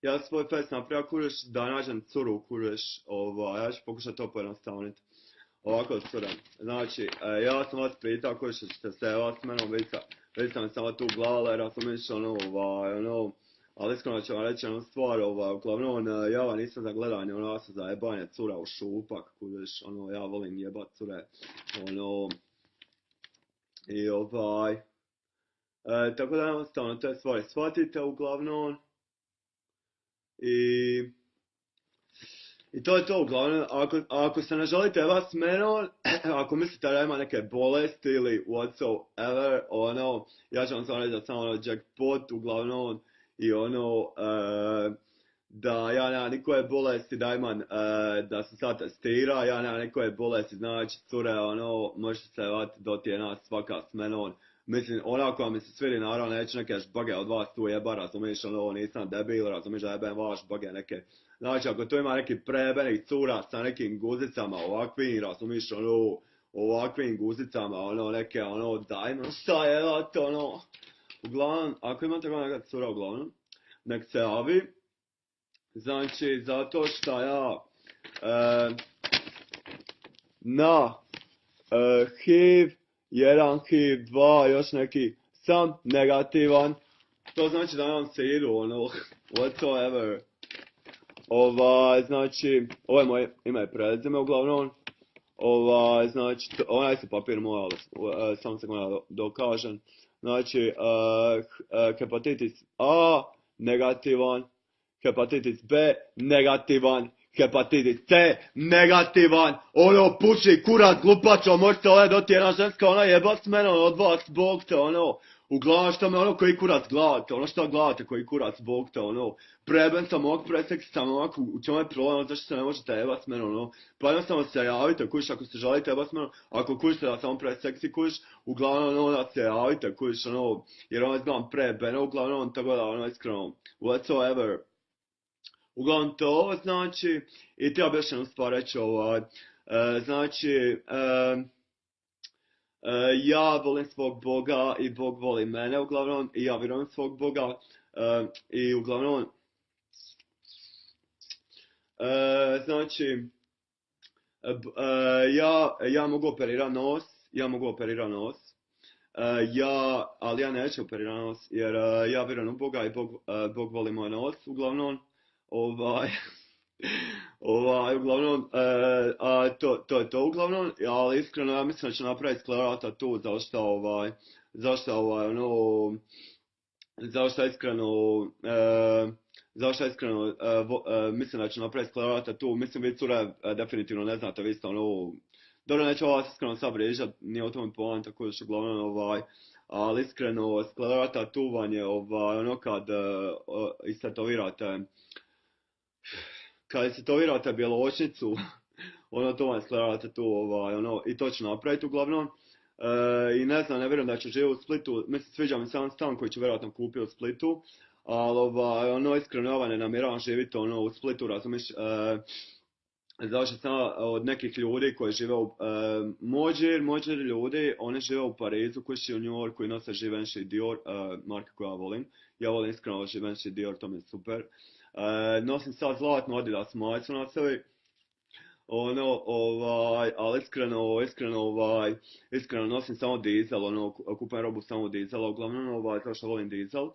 Ja svoj fest napravio kuriš da nađem curu kuriš, ja ću pokušati to pojednostavniti. Ovako cura, znači, ja sam vas pitao koji ćete se vas s menom već sam samo tu glava, razumiješ, ali iskreno ću vam reći jednu stvar, uglavnom, ja vam nisam za gledanje, ja sam za jebanje cura u šupak, kuriš, ja volim jebat cure, i tako da jednostavno te stvari shvatite uglavnom, I to je to uglavnom, ako se ne želite vas s menom, ako mislite da ima neke bolesti ili whatsoever, ja ću vam samo reći da sam jackpot uglavnom i da ja nemam nikkoje bolesti, da imam, da se sad testira, ja nemam nikkoje bolesti, znači cure, možete se vati do tjedna svaka s menom. Mislim, onako mi se svidi, naravno, neću neke žbage od vas tu jeba, razumiješ, nisam debil, razumiješ da jebem vaš žbage neke. Znači, ako tu ima neki prebenih cura sa nekim guzicama ovakvim, razumiješ, ovakvim guzicama, neke, dajmo šta jebat, Uglavnom, ako imate neka cura, uglavnom, nek se javi. Znači, zato što ja, na HIV, 1 HIV, 2, još neki, sam negativan. To znači da nam se idu, whatsoever. Znači, ovo je moje ime i prezime uglavnom. Znači, onaj se papir moj, ali samo se ga dokažem. Znači, hepatitis A, negativan. Hepatitis B, negativan. Hepatitis C, negativan. Puši, kurac, glupačo, možete doti jedna ženska, jebat s menom od vas, bog te, Uglavnom što me koji kurac gledate, što gledate koji kurac, bog te, preben sam ovak, preseksi sam ovak, u čemu je problem, zašto se ne možete jebat s menom, pa jednostavno se javite, kuš, ako se želite jebat s menom, ako kušite da sam preseksi, kuš, uglavnom, da se javite, kuš, jer izgledam prebeno, uglavnom, tako da, iskreno, whatsoever. Uglavnom to, znači, i ti ja bi još jednu stvar reći, znači, ja volim svog Boga i Bog voli mene uglavnom i ja vjerujem svog Boga i uglavnom znači ja mogu operirati nos, ali ja neću operirati nos jer ja vjerujem u Boga i Bog voli moj nos uglavnom uglavnom, to je to uglavnom, ali iskreno ja mislim da ću napraviti sklerata tu, zašto iskreno, mislim da ću napraviti sklerata tu, mislim vi cure definitivno ne znate, vi ste dobro neću vas iskreno sad vrijeđat, nije o tome povan, tako da ću uglavnom, ali iskreno sklerata tu vam je kad istetovirate, kad istetovirate bjeločnicu, to vam sklerate tu, i to ću napraviti uglavnom. I ne znam, ne vjerujem da ću živjeti u Splitu, mislim sviđa mi se jedan stan koji ću vjerojatno kupiti u Splitu, ali iskreno ja ne namjeravam živjeti u Splitu, razumiješ, zašto sam od nekih ljudi koji žive u Mođer ljudi, oni žive u Parizu, koji su u New Yorku i nose Givenchy Dior, marke koju ja volim. Ja volim iskreno Givenchy Dior, to mi je super. Nosim sad zlatnu Adidas majicu na sebi. Ali iskreno nosim samo dizel, kupujem robu samo dizela, uglavnom, to što volim dizel.